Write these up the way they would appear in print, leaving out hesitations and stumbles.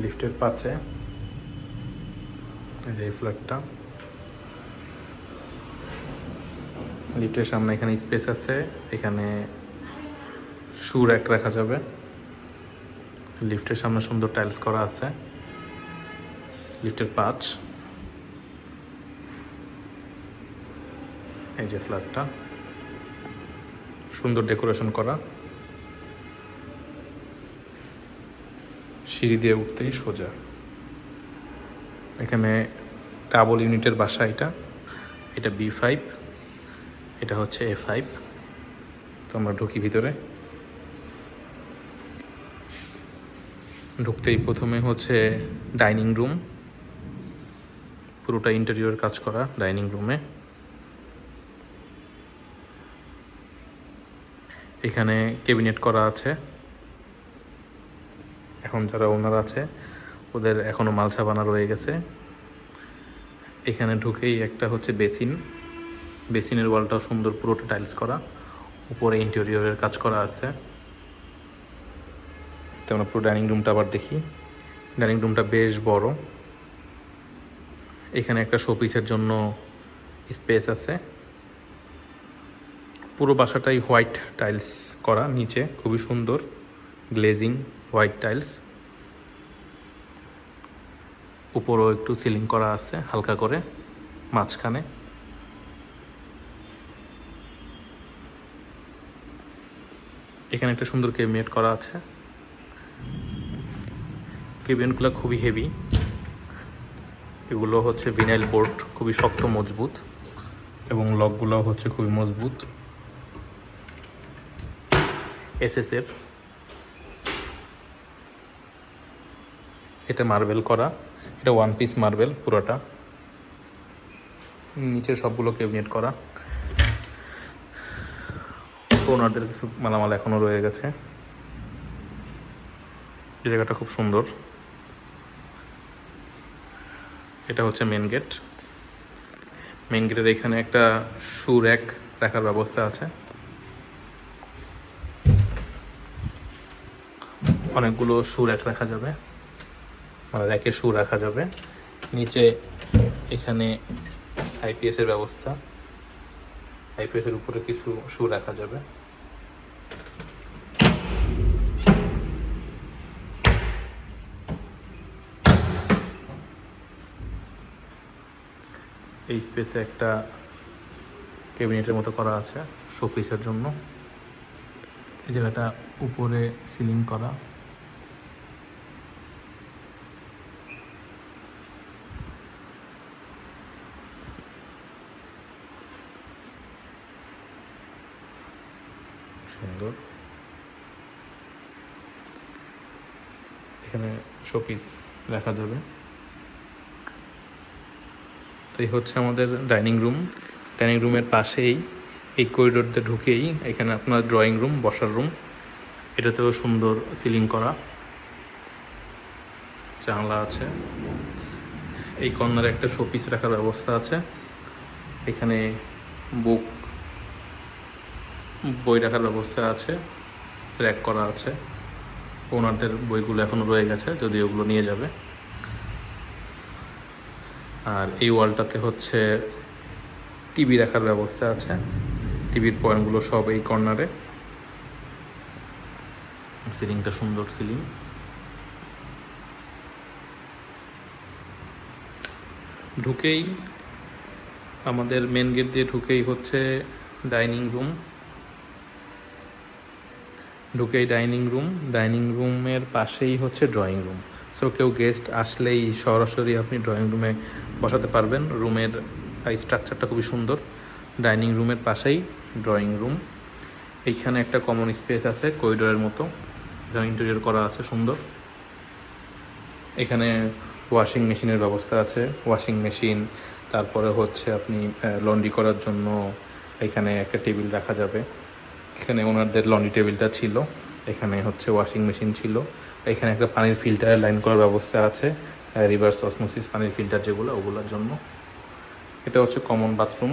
লিফটের পাশে যে ফ্ল্যাটটা, লিফটের সামনে এখানে স্পেস আছে, এখানে শু র্যাক রাখা যাবে। লিফটের সামনে সুন্দর টাইলস করা আছে। লিফটের পাঁচ, এই যে ফ্ল্যাটটা সুন্দর ডেকোরেশন করা, সিঁড়ি দিয়ে উঠতেই সোজা। এখানে ডাবল ইউনিটের বাসা, এটা B5, এটা হচ্ছে A5। তো আমরা ঢুকি ভিতরে। ঢুকতেই প্রথমে হচ্ছে ডাইনিং রুম, পুরোটা ইন্টেরিয়র কাজ করা ডাইনিং রুমে। এখানে ক্যাবিনেট করা আছে। এখন যারা ওনার আছে ওদের এখনও মাল সাবানা রয়ে গেছে। এখানে ঢুকেই একটা হচ্ছে বেসিনের ওয়ালটাও সুন্দর, পুরোটা টাইলস করা, উপরে ইন্টেরিয়রের কাজ করা আছে। তো আমরা পুরো ডাইনিং রুমটা আবার দেখি। ডাইনিং রুমটা বেশ বড়। এখানে একটা শোপিসের জন্য স্পেস আছে। পুরো বাসাটাই হোয়াইট টাইলস করা, নিচে খুবই সুন্দর গ্লেজিং হোয়াইট টাইলস। উপরেও একটু সিলিং করা আছে হালকা করে মাঝখানে। এখানে একটা সুন্দর ক্যাবিনেট করা আছে। ক্যাবিনেটগুলো খুবই হেভি, এগুলো হচ্ছে ভিনাইল বোর্ড, খুবই শক্ত মজবুত, এবং লকগুলো হচ্ছে খুবই মজবুত SS-এর। এটা মার্বেল করা, এটা 1 পিস মার্বেল পুরোটা। নিচের সবগুলো ক্যাবিনেট করা। ওনারদের কিছু মালামাল এখনও রয়ে গেছে। এই জায়গাটা খুব সুন্দর। এটা হচ্ছে মেন গেট। মেন গেটের এখানে একটা শু র্যাক রাখার ব্যবস্থা আছে। অনেকগুলো শু র্যাক রাখা যাবে, মানে র্যাকে শু রাখা যাবে। নিচে এখানে IPS-এর ব্যবস্থা, IPS-এর উপরে কিছু শু রাখা যাবে। এই স্পেসে একটা ক্যাবিনেটের মতো করা আছে শোপিসের জন্য। এই জায়গাটা উপরে সিলিং করা। সুন্দর। এখানে শোপিস রাখা যাবে। তো এই হচ্ছে আমাদের ডাইনিং রুম। ডাইনিং রুমের পাশেই এই করিডোর দিয়ে ঢুকেই এখানে আপনার ড্রয়িং রুম, বসার রুম। এটাতেও সুন্দর সিলিং করা, জানলা আছে। এই কর্নারে একটা শোপিস রাখার ব্যবস্থা আছে। এখানে বই রাখার ব্যবস্থা আছে, র্যাক করা আছে। ওনারদের বইগুলো এখনও রয়ে গেছে, যদি ওগুলো নিয়ে যাবে। আর এই ওয়ালটাতে হচ্ছে টিভি রাখার ব্যবস্থা আছে। টিভির পয়েন্টগুলো সব এই কর্নারে। সিলিংটা সুন্দর সিলিং। ঢুকেই আমাদের মেন গেট দিয়ে ঢুকেই হচ্ছে ডাইনিং রুম। ডাইনিং রুমের পাশেই হচ্ছে ড্রয়িং রুম। সো কেউ গেস্ট আসলেই সরাসরি আপনি ড্রয়িং রুমে বসাতে পারবেন। রুমের স্ট্রাকচারটা খুবই সুন্দর। ডাইনিং রুমের পাশেই ড্রয়িং রুম। এইখানে একটা কমন স্পেস আছে করিডোরের মতো, এখানে ইন্টেরিয়র করা আছে সুন্দর। এখানে ওয়াশিং মেশিনের ব্যবস্থা আছে, ওয়াশিং মেশিন। তারপরে হচ্ছে আপনি লন্ড্রি করার জন্য এখানে একটা টেবিল রাখা যাবে। এখানে ওনারদের লন্ড্রি টেবিলটা ছিল, এখানে হচ্ছে ওয়াশিং মেশিন ছিল। এখানে একটা পানির ফিল্টারের লাইন করার ব্যবস্থা আছে, রিভার্স অসমোসিস পানির ফিল্টার যেগুলো, ওগুলোর জন্য। এটা হচ্ছে কমন বাথরুম।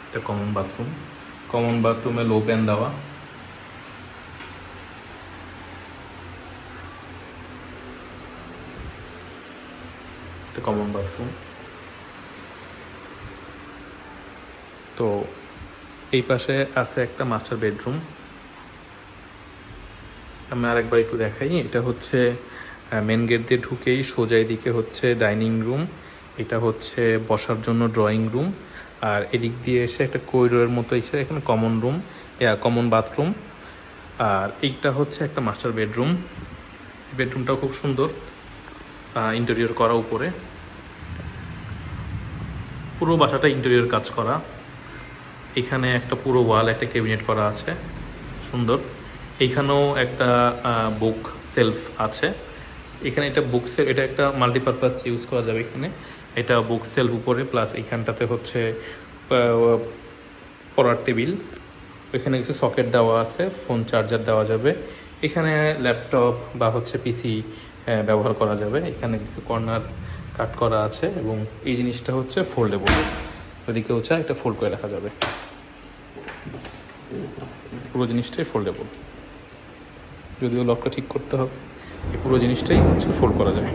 এটা কমন বাথরুমে লো প্যান দেওয়া। একটা কমন বাথরুম। তো এই পাশে আছে একটা মাস্টার বেডরুম। আমি আরেকবার একটু দেখাই। এটা হচ্ছে মেন গেট দিয়ে ঢুকেই সোজা দিকে হচ্ছে ডাইনিং রুম, এটা হচ্ছে বসার জন্য ড্রয়িং রুম, আর এদিক দিয়ে এসে একটা করিডোরের মতো এসে এখানে কমন রুম, কমন বাথরুম। আর এইটা হচ্ছে একটা মাস্টার বেডরুম। বেডরুমটাও খুব সুন্দর, ইন্টেরিয়র করা উপরে, পুরো বাসাটা ইন্টেরিয়র কাজ করা। এখানে একটা পুরো ওয়াল একটা ক্যাবিনেট করা আছে, সুন্দর। এইখানেও একটা বুক সেলফ আছে। এখানে এটা বুক সেলফ, এটা একটা মাল্টিপারপাস ইউজ করা যাবে এখানে। এটা বুক সেলফ উপরে, প্লাস এইখানটাতে হচ্ছে পড়ার টেবিল। এখানে কিছু সকেট দেওয়া আছে, ফোন চার্জার দেওয়া যাবে। এখানে ল্যাপটপ বা হচ্ছে পিসি ব্যবহার করা যাবে। এখানে কিছু কর্নার কাট করা আছে, এবং এই জিনিসটা হচ্ছে ফোল্ডেবল, যদি কেউ চায় এটা ফোল্ড করে রাখা যাবে। পুরো জিনিসটাই ফোল্ডেবল, যদিও লকটা ঠিক করতে হবে। এই পুরো জিনিসটাই হচ্ছে ফোল্ড করা যায়,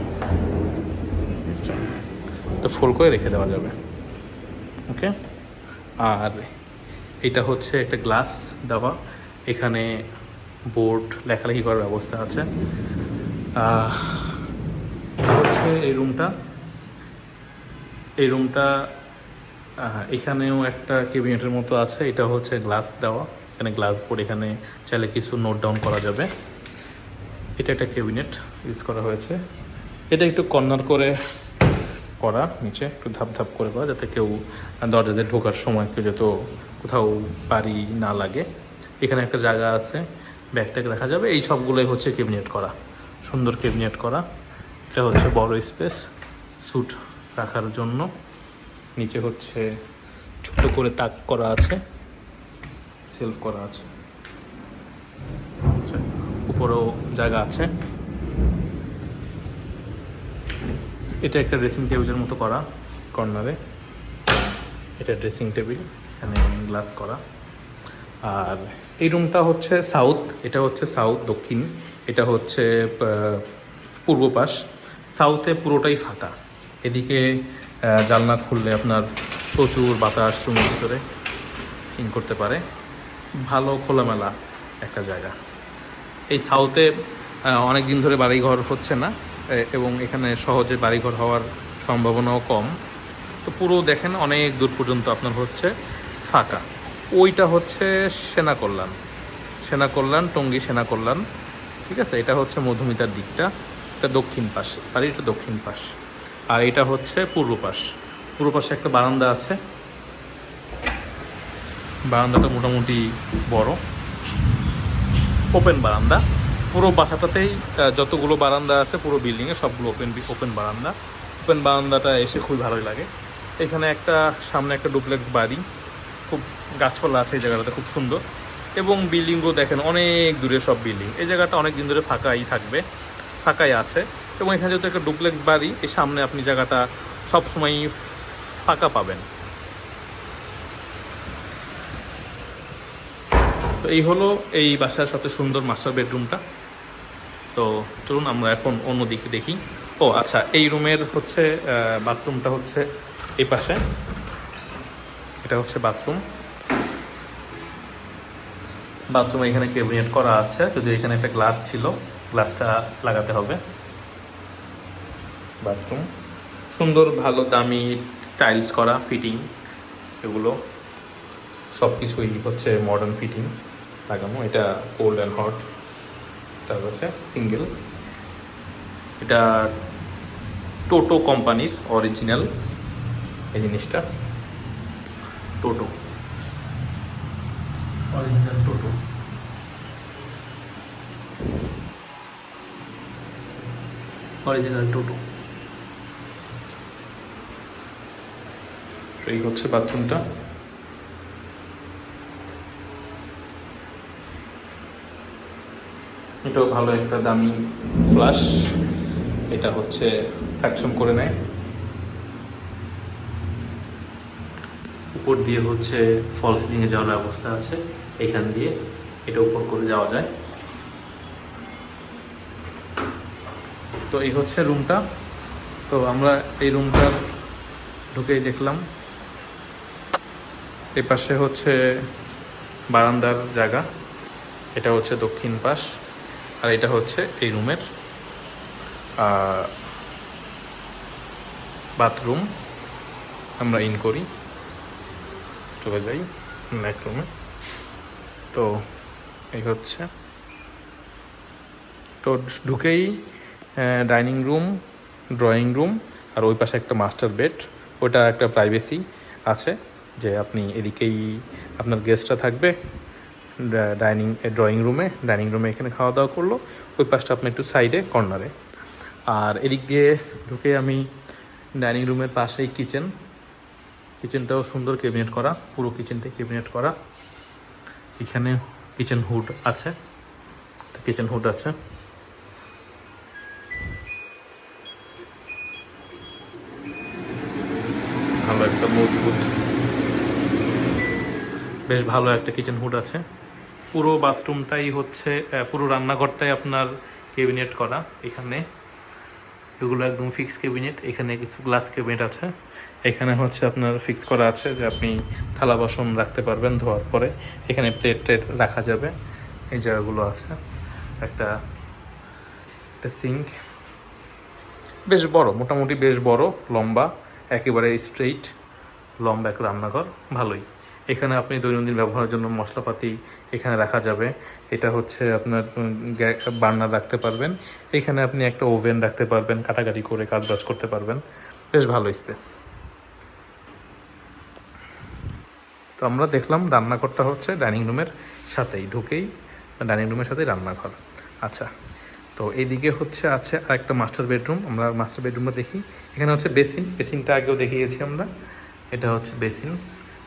এটা ফোল্ড করে রেখে দেওয়া যাবে। ওকে, আর এটা হচ্ছে একটা গ্লাস দেওয়া, এখানে বোর্ড লেখালেখি করার ব্যবস্থা আছে। হচ্ছে এই রুমটা এখানেও একটা ক্যাবিনেটের মতো আছে, এটা হচ্ছে গ্লাস দেওয়া, এখানে গ্লাস বোর্ড, এখানে চাইলে কিছু নোট ডাউন করা যাবে। এটা একটা ক্যাবিনেট ইউজ করা হয়েছে। এটা একটু কর্নার করে করা, নিচে একটু ধাপ ধাপ করে করা, যাতে কেউ দরজাতে ঢোকার সময় কেউ যত কোথাও বাড়ি না লাগে। এখানে একটা জায়গা আছে, ব্যাগটাকে রাখা যাবে। এই সবগুলোই হচ্ছে ক্যাবিনেট করা, সুন্দর ক্যাবিনেট করা। এটা হচ্ছে বড় স্পেস স্যুট রাখার জন্য। নিচে হচ্ছে ছোট করে তাক করা আছে, সেলফ করা আছে, আচ্ছা উপরেও জায়গা আছে। এটা একটা ড্রেসিং টেবিলের মতো করা কর্নারে, এটা ড্রেসিং টেবিল, এখানে গ্লাস করা। আর এই রুমটা হচ্ছে সাউথ, এটা হচ্ছে সাউথ দক্ষিণ, এটা হচ্ছে পূর্ব পাশ। সাউথে পুরোটাই ফাঁকা, এদিকে জানলা খুললে আপনার প্রচুর বাতাস রুমের ভিতরে ইন করতে পারে, ভালো খোলামেলা একটা জায়গা। এই সাউথে অনেক দিন ধরে বাড়িঘর হচ্ছে না, এবং এখানে সহজে বাড়িঘর হওয়ার সম্ভাবনাও কম। তো পুরো দেখেন অনেক দূর পর্যন্ত আপনার হচ্ছে ফাঁকা। ওইটা হচ্ছে সেনা কল্যাণ টঙ্গী সেনা কল্যাণ, ঠিক আছে। এটা হচ্ছে মধুমিতার দিকটা, এটা দক্ষিণ পাশ, বাড়ির এটা দক্ষিণ পাশ। আর এটা হচ্ছে পূর্ব পাশে একটা বারান্দা আছে, বারান্দাটা মোটামুটি বড়, ওপেন বারান্দা। পুরো বাসাটাতেই যতগুলো বারান্দা আছে পুরো বিল্ডিংয়ে সবগুলো ওপেন বারান্দাটা এসে খুবই ভালোই লাগে। এখানে একটা সামনে একটা ডুপ্লেক্স বাড়ি, খুব গাছপালা আছে এই জায়গাটাতে, খুব সুন্দর। এবং বিল্ডিংগুলো দেখেন অনেক দূরে সব বিল্ডিং, এই জায়গাটা অনেক দিন ধরে ফাঁকাই আছে। এবং এখানে যেহেতু একটা ডুপ্লেক্স বাড়ি, এই সামনে আপনি জায়গাটা সবসময়ই ফাঁকা পাবেন। তো এই হলো এই বাসার সবচেয়ে সুন্দর মাস্টার বেডরুমটা। তো চলুন আমরা এখন অন্য দিকে দেখি। ও আচ্ছা, এই রুমের হচ্ছে বাথরুমটা হচ্ছে এই পাশে, এটা হচ্ছে বাথরুম এখানে ক্যাবিনেট করা আছে, যদি এখানে একটা গ্লাস ছিল, গ্লাসটা লাগাতে হবে। বাথরুম সুন্দর, ভালো দামি টাইলস করা, ফিটিং এগুলো সব কিছুই হচ্ছে মডার্ন ফিটিং লাগানো। এটা কোল্ড অ্যান্ড হট, এটা হচ্ছে সিঙ্গেল। এটা টোটো কোম্পানির অরিজিনাল এই জিনিসটা, টোটো অরিজিনাল টোটো। এই হচ্ছে বাথরুমটা। এটাও ভালো একটা দামি ফ্লাশ, এটা হচ্ছে সাকশন করে নেয়, উপর দিয়ে হচ্ছে ফল সিলিংয়ে যাওয়ার ব্যবস্থা আছে, এখান দিয়ে এটা উপর করে যাওয়া যায়। তো এই হচ্ছে রুমটা। তো আমরা এই রুমটা ঢুকেই দেখলাম এই পাশে হচ্ছে বারান্দার জায়গা, এটা হচ্ছে দক্ষিণ পাশ, আর এটা হচ্ছে এই রুমের বাথরুম। আমরা ইন করি, চলে যাই নেক্সট রুমে। তো এই হচ্ছে, তো ঢুকেই ডাইনিং রুম, ড্রয়িং রুম, আর ওই পাশে একটা মাস্টার বেড। ওটা একটা প্রাইভেসি আছে যে আপনি এদিকেই আপনার গেস্টরা থাকবে ড্রয়িং রুমে এখানে খাওয়া দাওয়া করলো, ওই পাশটা আপনি একটু সাইডে কর্নারে। আর এদিক দিয়ে ঢুকে আমি ডাইনিং রুমের পাশেই কিচেনটাও সুন্দর ক্যাবিনেট করা, পুরো কিচেনটাই ক্যাবিনেট করা। এখানে কিচেন হুড আছে, ভালো একটা মজবুত, বেশ ভালো একটা কিচেন হুড আছে। পুরো বাথরুমটাই হচ্ছে, পুরো রান্নাঘরটাই আপনার ক্যাবিনেট করা। এখানে এগুলো একদম ফিক্স ক্যাবিনেট, এখানে কিছু গ্লাস ক্যাবিনেট আছে। এখানে হচ্ছে আপনার ফিক্স করা আছে যে আপনি থালা বাসন রাখতে পারবেন ধোয়ার পরে, এখানে প্লেট রাখা যাবে, এই জায়গাগুলো আছে। একটা সিঙ্ক বেশ বড়, মোটামুটি বেশ বড়, লম্বা, একেবারে স্ট্রেইট লম্বা একটা রান্নাঘর, ভালোই। এখানে আপনি দৈনন্দিন ব্যবহারের জন্য মশলাপাতি এখানে রাখা যাবে। এটা হচ্ছে আপনার বার্নার রাখতে পারবেন, এখানে আপনি একটা ওভেন রাখতে পারবেন, কাটাকাটি করে কাজবাজ করতে পারবেন, বেশ ভালো স্পেস। তো আমরা দেখলাম রান্নাঘরটা হচ্ছে ডাইনিং রুমের সাথেই, ঢুকেই ডাইনিং রুমের সাথেই রান্নাঘর। আচ্ছা, তো এইদিকে হচ্ছে আছে আরেকটা মাস্টার বেডরুম। আমরা মাস্টার বেডরুমটা দেখি। এখানে হচ্ছে বেসিনটা আগেও দেখিয়েছি আমরা। এটা হচ্ছে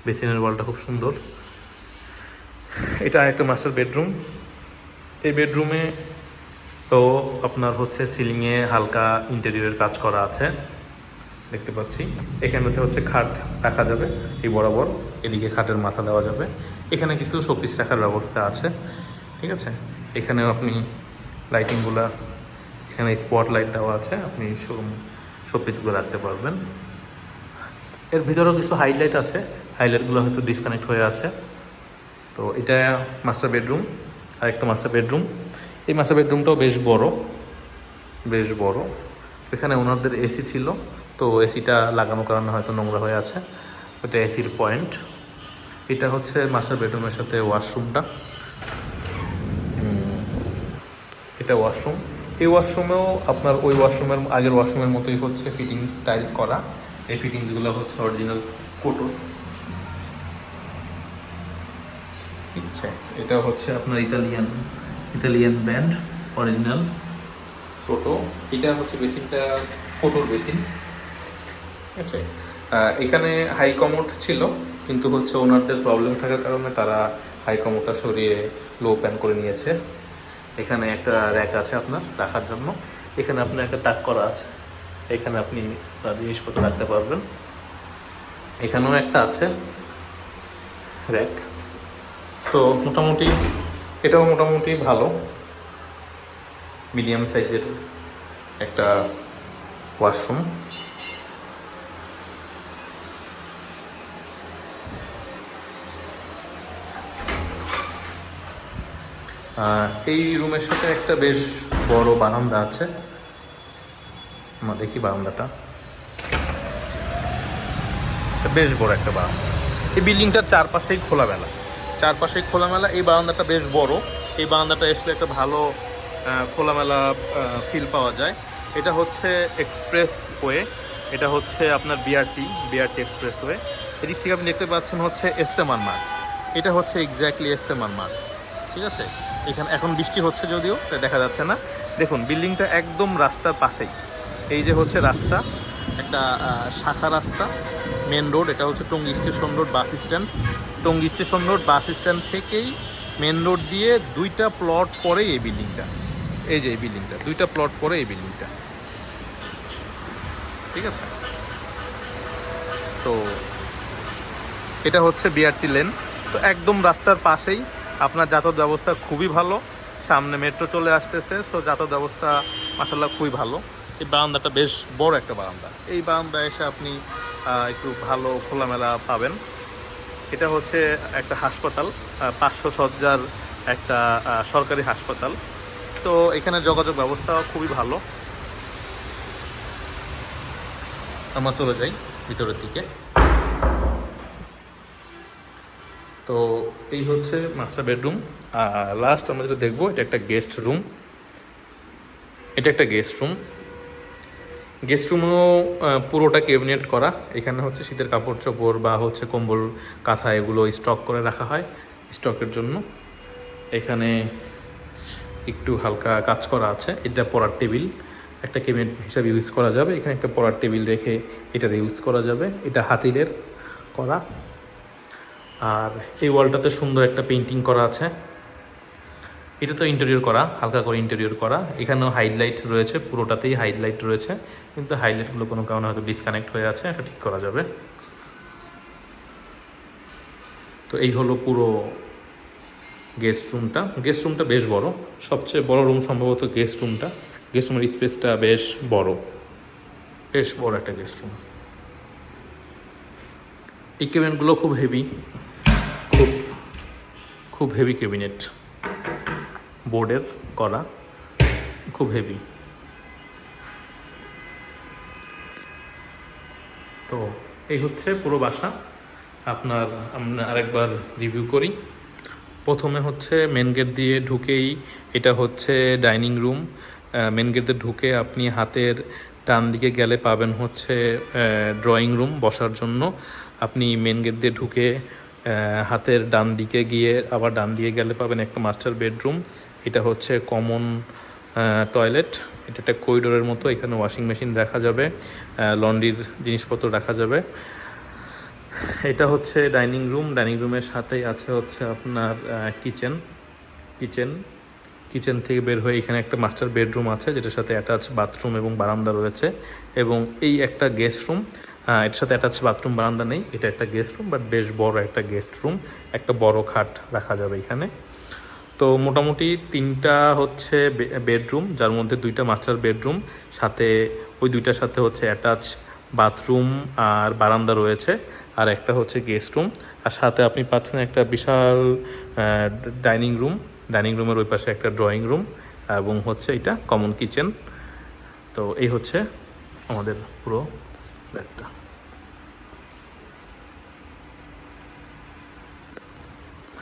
বেসিনের ওয়ালটা খুব সুন্দর। এটা একটা মাস্টার বেডরুম। এই বেডরুমে তো আপনার হচ্ছে সিলিংয়ে হালকা ইন্টেরিয়রের কাজ করা আছে, দেখতে পাচ্ছি। এখানেতে হচ্ছে খাট রাখা যাবে এই বরাবর, এদিকে খাটের মাথা দেওয়া যাবে। এখানে কিছু শোপিস রাখার ব্যবস্থা আছে, ঠিক আছে। এখানেও আপনি লাইটিংগুলা, এখানে স্পট লাইট দেওয়া আছে, আপনি শোপিসগুলো রাখতে পারবেন। এর ভিতরেও কিছু হাইলাইট আছে, হাইলাইটগুলো হয়তো ডিসকানেক্ট হয়ে আছে। তো এটা মাস্টার বেডরুম, আরেকটা মাস্টার বেডরুম। এই মাস্টার বেডরুমটাও বেশ বড়। এখানে ওনাদের এসি ছিল, তো এসিটা লাগানোর কারণে হয়তো নোংরা হয়ে আছে, ওটা এসির পয়েন্ট। এটা হচ্ছে মাস্টার বেডরুমের সাথে ওয়াশরুমটা, এটা ওয়াশরুম। এই ওয়াশরুমেও আপনার ওই ওয়াশরুমের আগের ওয়াশরুমের মতোই হচ্ছে ফিটিংস টাইলস করা। এই ফিটিংসগুলো হচ্ছে অরিজিনাল কোটো, ঠিক আছে। এটা হচ্ছে আপনার ইতালিয়ান ব্র্যান্ড অরিজিনাল কোটো। এটা হচ্ছে বেসিনটা কোটোর বেসিন, ঠিক আছে। এখানে হাই কমোড ছিল, কিন্তু হচ্ছে ওনারদের প্রবলেম থাকার কারণে তারা হাই কমোডটা সরিয়ে লো প্যান করে নিয়েছে। এখানে একটা র্যাক আছে আপনার রাখার জন্য, এখানে আপনার একটা তাক করা আছে, এখানে আপনি জিনিসপত্র রাখতে পারবেন। এখানেও একটা আছে র্যাক। তো মোটামুটি এটাও মোটামুটি ভালো, মিডিয়াম সাইজের একটা ওয়াশরুম। এই রুমের সাথে একটা বেশ বড় বারান্দা আছে, আমরা দেখি বারান্দাটা, বেশ বড় একটা বারান্দা। এই বিল্ডিংটার চারপাশেই খোলামেলা, এই বারান্দাটা বেশ বড়। এই বারান্দাটা আসলে একটা ভালো খোলামেলা ফিল পাওয়া যায়। এটা হচ্ছে এক্সপ্রেস ওয়ে, এটা হচ্ছে আপনার বিআরটি এক্সপ্রেস ওয়ে। এদিক থেকে আপনি দেখতে পাচ্ছেন হচ্ছে ইস্তেমার মাঠ, এটা হচ্ছে এক্স্যাক্টলি ইস্তেমার মাঠ, ঠিক আছে। এখানে এখন বৃষ্টি হচ্ছে যদিও তাই দেখা যাচ্ছে না। দেখুন বিল্ডিংটা একদম রাস্তার পাশেই, এই যে হচ্ছে রাস্তা, একটা শাখা রাস্তা, মেন রোড। এটা হচ্ছে Tongi station road bus stand. Tongi station road bus stand থেকেই মেন রোড দিয়ে 2টা প্লট পরেই এই বিল্ডিংটা, এই যে এই বিল্ডিংটা 2টা প্লট পরে এই বিল্ডিংটা, ঠিক আছে। তো এটা হচ্ছে বিআরটি লেন, তো একদম রাস্তার পাশেই। আপনার যাতায়াত ব্যবস্থা খুবই ভালো, সামনে মেট্রো চলে আসতেছে, তো যাতায়াত ব্যবস্থা মাশাআল্লাহ খুবই ভালো। এই বারান্দাটা বেশ বড় একটা বারান্দা। এই বারান্দায় এসে আপনি একটু ভালো খোলামেলা পাবেন। এটা হচ্ছে একটা হাসপাতাল, 500 শয্যার একটা সরকারি হাসপাতাল। তো এখানে যোগাযোগ ব্যবস্থা খুবই ভালো। আমরা চলে যাই ভিতরের দিকে। তো এই হচ্ছে মাস্টার বেডরুম। লাস্ট আমরা যেটা দেখবো, এটা একটা গেস্ট রুম। এটা একটা গেস্ট রুম। গেস্ট রুমও পুরোটা ক্যাবিনেট করা। এখানে হচ্ছে শীতের কাপড় চোপড় বা হচ্ছে কম্বল কাঁথা এগুলো স্টক করে রাখা হয় স্টকের জন্য। এখানে একটু হালকা কাজ করা আছে। এটা পড়ার টেবিল, একটা ক্যাবিনেট হিসাবে ইউজ করা যাবে। এখানে একটা পড়ার টেবিল রেখে এটার ইউজ করা যাবে। এটা হাতিলের করা। আর এই ওয়ালটাতে সুন্দর একটা পেন্টিং করা আছে। এটা তো ইন্টেরিয়র করা, হালকা করে ইন্টেরিয়র করা। এখানেও হাইলাইট রয়েছে, পুরোটাতেই হাইলাইট রয়েছে, কিন্তু হাইলাইটগুলো কোনো কারণে হয়তো ডিসকানেক্ট হয়ে আছে, এটা ঠিক করা যাবে। তো এই হলো পুরো গেস্ট রুমটা। গেস্ট রুমটা বেশ বড়, সবচেয়ে বড় রুম সম্ভবত গেস্ট রুমটা। গেস্ট রুমের স্পেসটা বেশ বড় একটা গেস্ট রুম। এই ক্যাবিনেটগুলো খুব হেভি, খুব হেভি ক্যাবিনেট, বোর্ডের করা, খুব হেভি। তো এই হচ্ছে পুরো বাসা। আমরা আরেকবার রিভিউ করি। প্রথমে হচ্ছে মেন গেট দিয়ে ঢুকেই এটা হচ্ছে ডাইনিং রুম। মেন গেট দিয়ে ঢুকে আপনি হাতের ডান দিকে গেলে পাবেন হচ্ছে ড্রয়িং রুম বসার জন্য। আপনি মেন গেট দিয়ে ঢুকে হাতের ডান দিকে গিয়ে আবার ডান দিকে গেলে পাবেন একটা মাস্টার বেডরুম। এটা হচ্ছে কমন টয়লেট। এটা একটা করিডোরের মতো। এখানে ওয়াশিং মেশিন রাখা যাবে, লন্ড্রির জিনিসপত্র রাখা যাবে। এটা হচ্ছে ডাইনিং রুম। ডাইনিং রুমের সাথেই আছে হচ্ছে আপনার কিচেন থেকে বের হয়ে এখানে একটা মাস্টার বেডরুম আছে, যেটার সাথে অ্যাটাচ বাথরুম এবং বারান্দা রয়েছে। এবং এই একটা গেস্ট রুম, এটার সাথে অ্যাটাচ বাথরুম বারান্দা নেই। এটা একটা গেস্ট রুম, বাট বেশ বড় একটা গেস্ট রুম। একটা বড় খাট রাখা যাবে এখানে। তো মোটামুটি 3টা হচ্ছে বেডরুম, যার মধ্যে 2টা মাস্টার বেডরুম, সাথে ওই 2টার সাথে হচ্ছে অ্যাটাচ বাথরুম আর বারান্দা রয়েছে, আর একটা হচ্ছে গেস্ট রুম। আর সাথে আপনি পাচ্ছেন একটা বিশাল ডাইনিং রুম। ডাইনিং রুমের ওই পাশে একটা ড্রয়িং রুম এবং হচ্ছে এটা কমন কিচেন। তো এই হচ্ছে আমাদের পুরো ফ্ল্যাটটা।